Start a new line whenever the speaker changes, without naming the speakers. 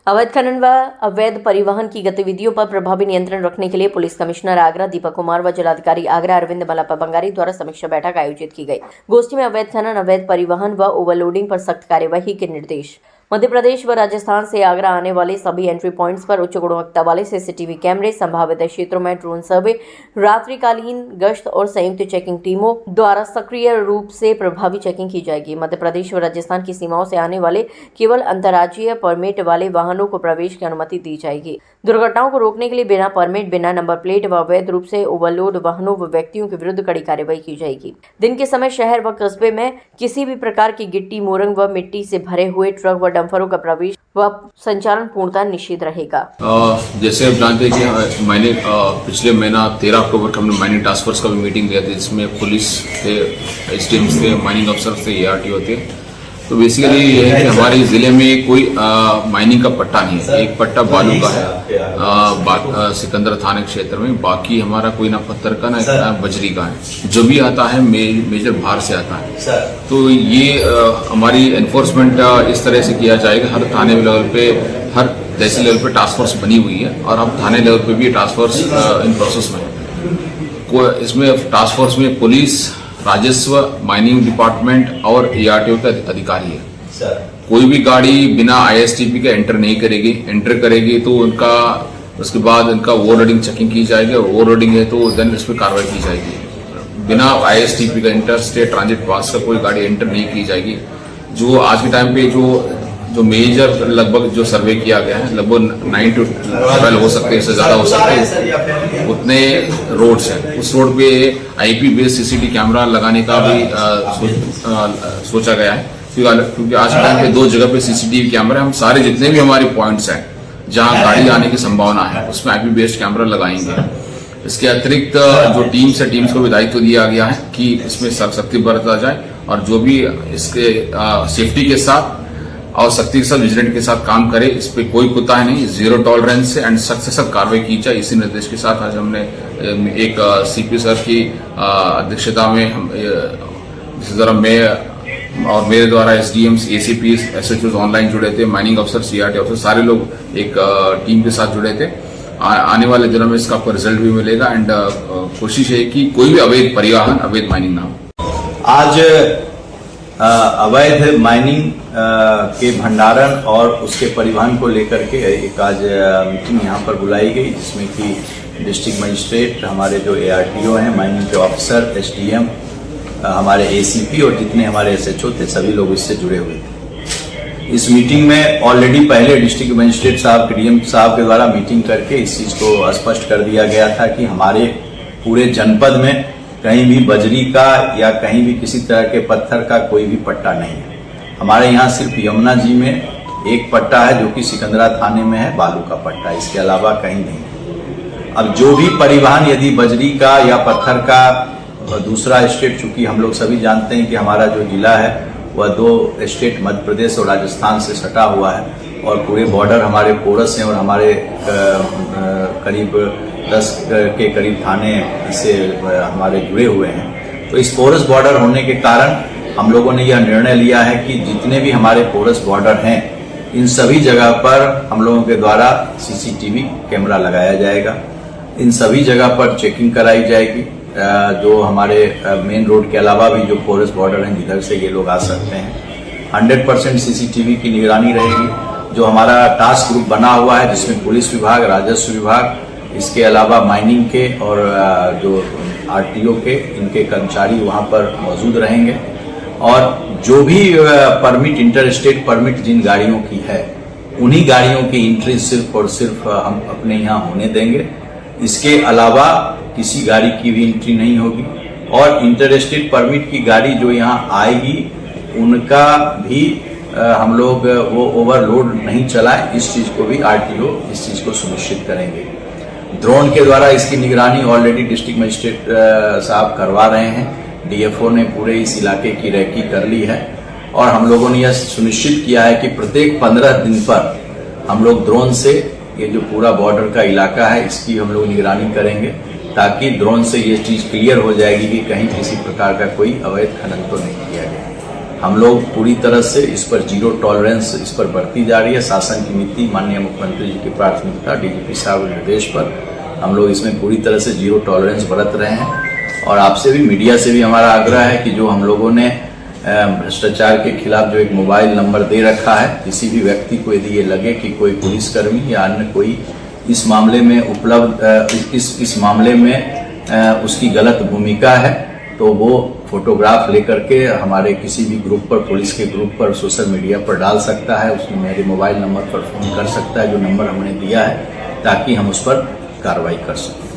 अवैध खनन व अवैध परिवहन की गतिविधियों पर प्रभावी नियंत्रण रखने के लिए पुलिस कमिश्नर आगरा दीपक कुमार व जिलाधिकारी आगरा अरविंद मल्लप्पा बंगारी द्वारा समीक्षा बैठक आयोजित की गई। गोष्ठी में अवैध खनन, अवैध परिवहन व ओवरलोडिंग पर सख्त कार्यवाही के निर्देश। मध्य प्रदेश व राजस्थान से आगरा आने वाले सभी एंट्री पॉइंट्स पर उच्च गुणवत्ता वाले सीसीटीवी कैमरे, संभावित क्षेत्रों में ड्रोन सर्वे, रात्रिकालीन गश्त और संयुक्त चेकिंग टीमों द्वारा सक्रिय रूप से प्रभावी चेकिंग की जाएगी। मध्य प्रदेश व राजस्थान की सीमाओं से आने वाले केवल अंतर्राज्यीय परमिट वाले वाहनों को प्रवेश की अनुमति दी जाएगी। दुर्घटनाओं को रोकने के लिए बिना परमिट, बिना नंबर प्लेट व अवैध रूप से ओवरलोड वाहनों व व्यक्तियों के विरुद्ध कड़ी कार्रवाई की जाएगी। दिन के समय शहर व कस्बे में किसी भी प्रकार की गिट्टी, मोरंग व मिट्टी से भरे हुए ट्रक व डंफरों का प्रवेश व संचालन पूर्णतः निषिद्ध रहेगा।
जैसे आप जानते हैं कि मैंने पिछले महीना 13 अक्टूबर को हमने माइनिंग टास्क फोर्स का भी मीटिंग किया था, जिसमें पुलिस थे, एसडीएम्स थे, माइनिंग अफसर थे, एआरटीओ थे। तो बेसिकली ये है कि हमारे जिले में कोई माइनिंग का पट्टा नहीं है। एक पट्टा बालू का है सिकंदरा थाने क्षेत्र में, बाकी हमारा कोई ना पत्थर का ना बजरी का है। जो भी आता है मेजर बाहर से आता है। तो ये हमारी एनफोर्समेंट इस तरह से किया जाएगा। हर थाने लेवल पे, हर तहसील लेवल पे टास्क फोर्स बनी हुई है और हम थाने लेवल पे भी टास्क फोर्स इन प्रोसेस में है। इसमें टास्क फोर्स में पुलिस, राजस्व, माइनिंग डिपार्टमेंट और एआरटीओ का अधिकारी है। कोई भी गाड़ी बिना आईएसटीपी के एंटर नहीं करेगी। एंटर करेगी तो उनका उसके बाद उनका ओवरलोडिंग चेकिंग की जाएगी। ओवरलोडिंग है तो देन इस पर कार्रवाई की जाएगी। बिना आईएसटीपी का इंटर स्टेट ट्रांजिट पास का कोई गाड़ी एंटर नहीं की जाएगी। जो आज के टाइम पे जो मेजर लगभग जो सर्वे किया गया है, लगभग 9 to 12 हो सकते हैं, इससे ज्यादा हो सकते हैं, उतने रोड्स हैं। उस रोड पे आईपी बेस्ड सीसीटीवी कैमरा लगाने का भी सोचा गया है, क्योंकि आज के टाइम पे 2 जगह पे सीसीटीवी कैमरा, हम सारे जितने भी हमारे पॉइंट्स हैं जहां गाड़ी आने की संभावना है उसमें आईपी बेस्ड कैमरा लगाएंगे। इसके अतिरिक्त जो टीम्स को भी दायित्व दिया गया है कि इसमें सख्ती बरता जाए और जो भी इसके सेफ्टी के साथ और सख्ती के साथ विजिलेंट के साथ काम करे। इस पे कोई कुताही नहीं, 0 टॉलरेंस एंड सख्त से सख्त कार्रवाई की जाए। इसी निर्देश के साथ आज हमने एक सीपी सर की अध्यक्षता में जिस तरह मैं और मेरे द्वारा एसडीएम्स, एसीपीज, एसएचओ ऑनलाइन जुड़े थे, माइनिंग अफसर, सीआरटी अफसर, सारे लोग एक टीम के साथ जुड़े थे। आने वाले दिनों में इसका आपको रिजल्ट भी मिलेगा एंड कोशिश है कि कोई भी अवैध परिवहन, अवैध माइनिंग ना हो।
आज अवैध माइनिंग के भंडारण और उसके परिवहन को लेकर के एक आज मीटिंग यहाँ पर बुलाई गई, जिसमें कि डिस्ट्रिक्ट मजिस्ट्रेट, हमारे जो एआरटीओ हैं, माइनिंग के ऑफिसर, एसडीएम, हमारे एसीपी और जितने हमारे एसएचओ थे, सभी लोग इससे जुड़े हुए थे। इस मीटिंग में ऑलरेडी पहले डिस्ट्रिक्ट मजिस्ट्रेट साहब, डीएम साहब के द्वारा मीटिंग करके इस चीज को स्पष्ट कर दिया गया था कि हमारे पूरे जनपद में कहीं भी बजरी का या कहीं भी किसी तरह के पत्थर का कोई भी पट्टा नहीं है। हमारे यहाँ सिर्फ यमुना जी में एक पट्टा है जो कि सिकंदरा थाने में है, बालू का पट्टा, इसके अलावा कहीं नहीं है। अब जो भी परिवहन यदि बजरी का या पत्थर का दूसरा स्टेट, चूंकि हम लोग सभी जानते हैं कि हमारा जो जिला है वह 2 स्टेट मध्य प्रदेश और राजस्थान से सटा हुआ है और पूरे बॉर्डर हमारे पोरस हैं और हमारे करीब 10 के करीब थाने इससे हमारे जुड़े हुए हैं। तो इस पोरस बॉर्डर होने के कारण हम लोगों ने यह निर्णय लिया है कि जितने भी हमारे पोरस बॉर्डर हैं, इन सभी जगह पर हम लोगों के द्वारा सीसीटीवी कैमरा लगाया जाएगा। इन सभी जगह पर चेकिंग कराई जाएगी। जो हमारे मेन रोड के अलावा भी जो पोरस बॉर्डर हैं जिधर से ये लोग आ सकते हैं, 100% सीसीटीवी की निगरानी रहेगी। जो हमारा टास्क ग्रुप बना हुआ है, जिसमें पुलिस विभाग, राजस्व विभाग, इसके अलावा माइनिंग के और जो आरटीओ के, इनके कर्मचारी वहां पर मौजूद रहेंगे और जो भी परमिट, इंटर स्टेट परमिट जिन गाड़ियों की है, उन्हीं गाड़ियों की एंट्री सिर्फ और सिर्फ हम अपने यहाँ होने देंगे। इसके अलावा किसी गाड़ी की भी एंट्री नहीं होगी और इंटर स्टेट परमिट की गाड़ी जो यहाँ आएगी उनका भी हम लोग वो ओवरलोड नहीं चलाए, इस चीज को भी आरटीओ इस चीज को सुनिश्चित करेंगे। ड्रोन के द्वारा इसकी निगरानी ऑलरेडी डिस्ट्रिक्ट मजिस्ट्रेट साहब करवा रहे हैं। डीएफओ ने पूरे इस इलाके की रैकी कर ली है और हम लोगों ने यह सुनिश्चित किया है कि प्रत्येक 15 दिन पर हम लोग ड्रोन से ये जो पूरा बॉर्डर का इलाका है इसकी हम लोग निगरानी करेंगे, ताकि ड्रोन से ये चीज क्लियर हो जाएगी कि कहीं किसी प्रकार का कोई अवैध खनन तो नहीं किया गया। हम लोग पूरी तरह से इस पर जीरो टॉलरेंस इस पर बरती जा रही है। शासन की नीति, माननीय मुख्यमंत्री जी की प्राथमिकता, डीजीपी साहब के निर्देश पर हम लोग इसमें पूरी तरह से जीरो टॉलरेंस बरत रहे हैं। और आपसे भी, मीडिया से भी हमारा आग्रह है कि जो हम लोगों ने भ्रष्टाचार के खिलाफ जो एक मोबाइल नंबर दे रखा है, किसी भी व्यक्ति को यदि ये लगे कि कोई पुलिसकर्मी या अन्य कोई इस मामले में उपलब्ध इस मामले में उसकी गलत भूमिका है, तो वो फोटोग्राफ लेकर के हमारे किसी भी ग्रुप पर, पुलिस के ग्रुप पर, सोशल मीडिया पर डाल सकता है। उसमें मेरे मोबाइल नंबर पर फोन कर सकता है, जो नंबर हमने दिया है, ताकि हम उस पर कार्रवाई कर सकें।